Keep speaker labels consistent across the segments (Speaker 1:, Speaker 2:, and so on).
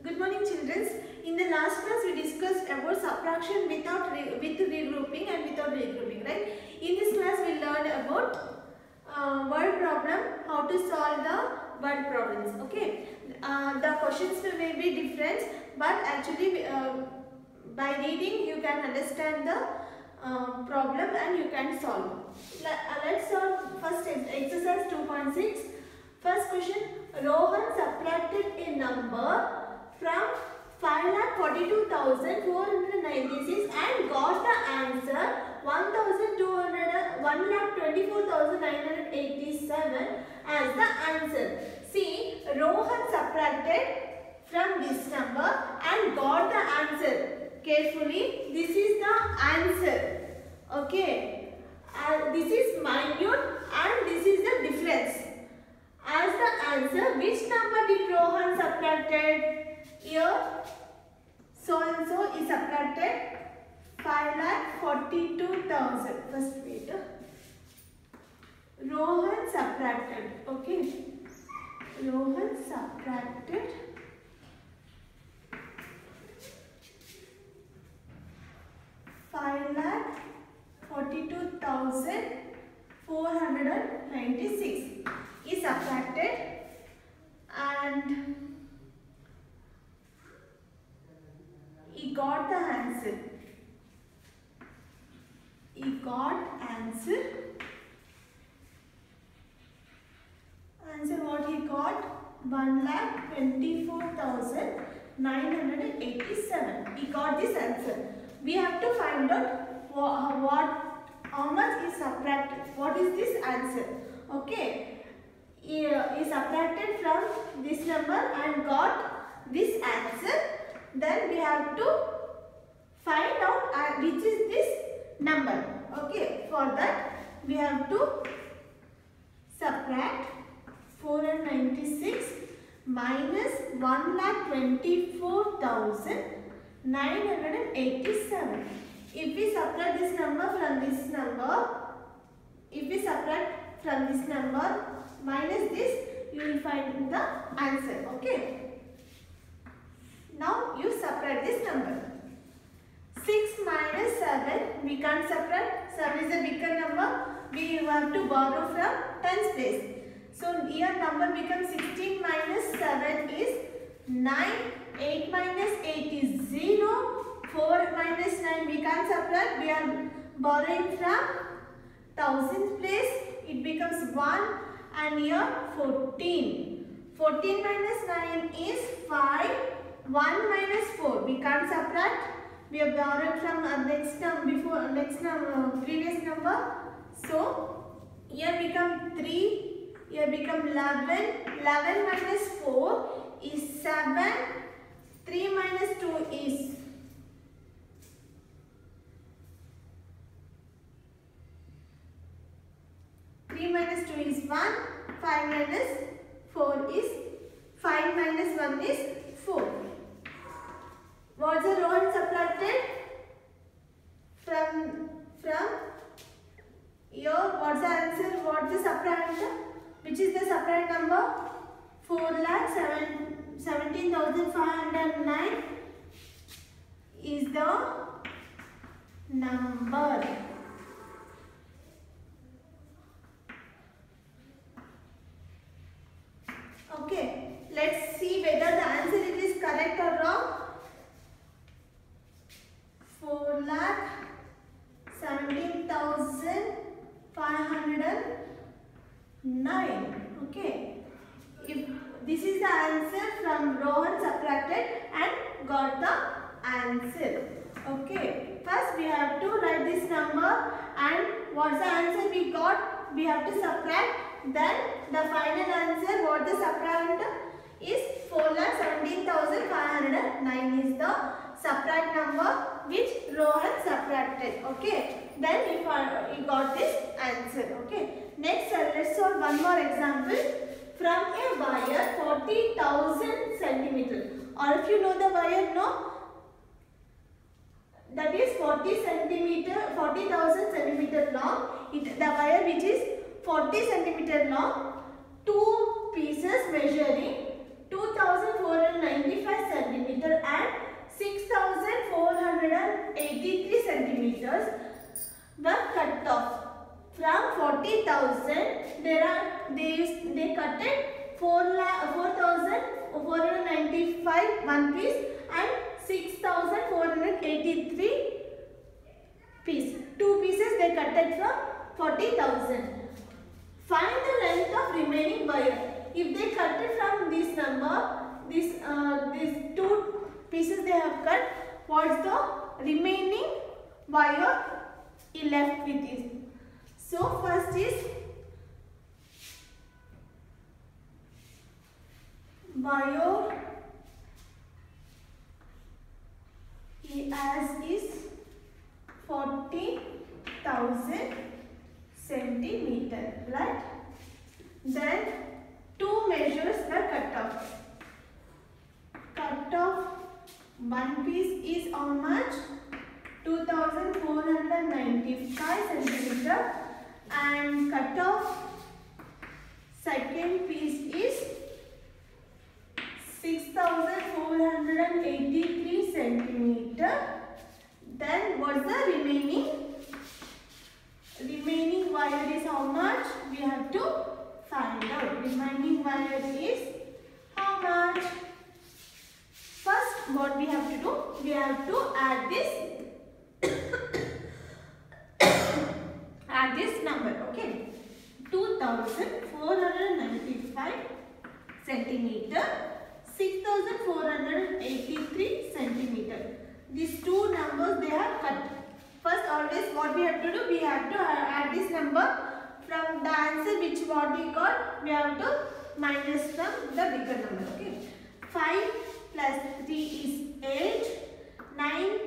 Speaker 1: Good morning, children. In the last class, we discussed about subtraction with regrouping and without regrouping, right? In this class, we learned about word problem, how to solve the word problems. Okay, the questions may be different, but actually, by reading, you can understand the problem and you can solve. Let's solve first exercise 2.6. First question: Rohan subtracted a number from 5,42,496 and got the answer 1,24,987 as the answer. See, Rohan subtracted from this number and got the answer. Carefully, this is the answer. Okay, this is minute and this is the difference. As the answer, which number did Rohan subtracted? Here, so and so is subtracted 5,42,000. First wait. Rohan subtracted. Okay. Rohan subtracted 5,42,496 is subtracted and he got the answer. He got answer. Answer what he got? 1,24,987. He got this answer. We have to find out how much is subtracted. What is this answer? Okay. He subtracted from this number and got this answer. Then we have to find out which is this number. Okay. For that we have to subtract 496 minus 1,24,987. If we subtract this number from this number, minus this, you will find the answer. Okay. Now you subtract this number. 6 minus 7, we can't subtract. 7 is a bigger number. We have to borrow from tens place. So here number becomes 16 minus 7 is 9. 8 minus 8 is 0. 4 minus 9 we can't subtract. We are borrowing from thousands place. It becomes 1 and here 14. 14 minus 9 is 5. 1 minus 4 we can't subtract. We have borrowed from previous number. So here become 3. Here become 11. 11 minus 4 is 7. 3 minus 2 is 3 minus 2 is 1. 5 minus 4 is 5 minus 1 is 4. What's the Rohan subtracted? From here, what's the answer? What's the subtract? Which is the subtract number? 4,17,509 is the number. Okay, let's see whether the answer is correct or wrong. 4,17,509. Okay. If this is the answer from Rohan subtracted and got the answer. Okay. First we have to write this number and what's the answer we got? We have to subtract. Then the final answer, what the subtract is 4,17,509 is the subtract number which Rohan subtracted. Okay. Then we got this answer. Okay. Next, let's solve one more example. From a wire 40,000 centimeter. All of you know the wire, no? That is 40,000 centimeter long. The wire which is 40 centimeter long. Two pieces measuring 2,495 centimeters. the cutoff. From 40,000, they cutted 4,495 one piece and 6,483 piece. Two pieces they cutted from 40,000. Find the length of remaining wire. If they cutted from this number, these two pieces they have cut, what's the remaining wire left with it? So first is wire as is 40,000 centimeter, right? Then two measures the cutoff. Cutoff one piece is how much? 2,495 centimeter, and cutoff second piece is 6,483 centimeter. Then what's the remaining? Remaining wire is how much? We have to find out. Remaining wire is how much? First, what we have to do? We have to add this. Add this number. Okay. 2,495 centimeter. 6,483 centimeter. These two numbers they are cut. First, always what we have to do? We have to add this number from the answer which what we got. We have to minus from the bigger number. Okay. 5 plus 3 is 8. 9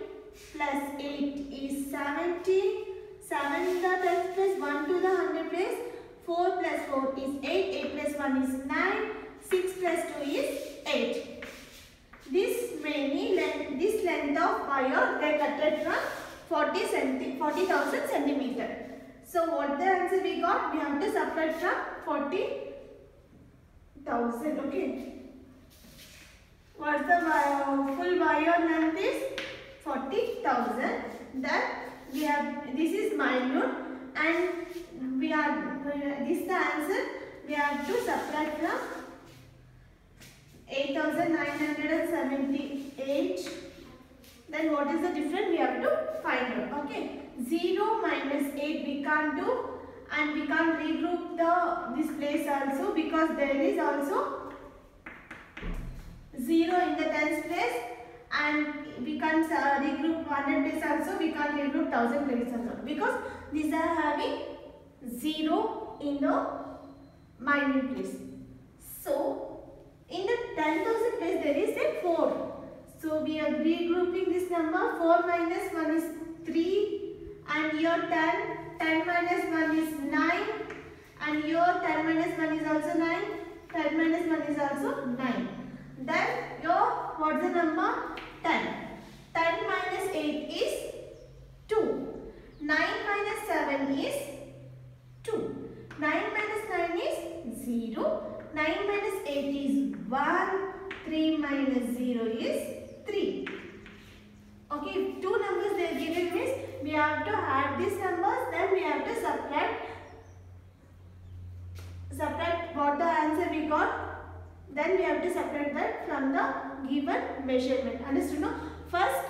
Speaker 1: plus 8 is 17. 7 in the tens place, 1 to the 100 place. 4 plus 4 is 8. 8 plus 1 is 9. 6 plus 2 is 8. This length of wire they cutted from 40,000 centimeter. So what the answer we got? We have to subtract from 40,000. Okay. What's the full wire length is 40,000. Then we have this is minute, and we are this is the answer. We have to subtract from 8,978. Then what is the difference? We have to find out. Okay. 0 minus 8 we can't do, and we can't regroup this place also, because there is also 0 in the tens place, and we can't regroup 100 place also. We can't regroup 1000 place also, because these are having 0 in the minute place. So in the 10,000 place there is a 4. So we are regrouping this number. 4 minus 1 is 3, and your 10 minus 1 is 9, and your 10 minus 1 is also 9. 10 minus 1 is also 9. Then your what's the number? 10. 10 minus 8 is 2. 9 minus 7 is 2. 9 minus 9 is 0. 9 minus 8 is 1. 3 minus 0 is 3. Okay, if two numbers they are given means we have to add these numbers, then we have to subtract what the answer we got. Then we have to subtract that from the given measurement. Understood? No? First,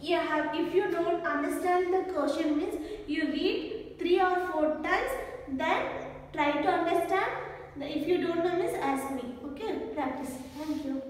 Speaker 1: if you don't understand the question means you read 3 or 4 times, then try to understand. If you don't know means ask me. Okay, practice. Thank you.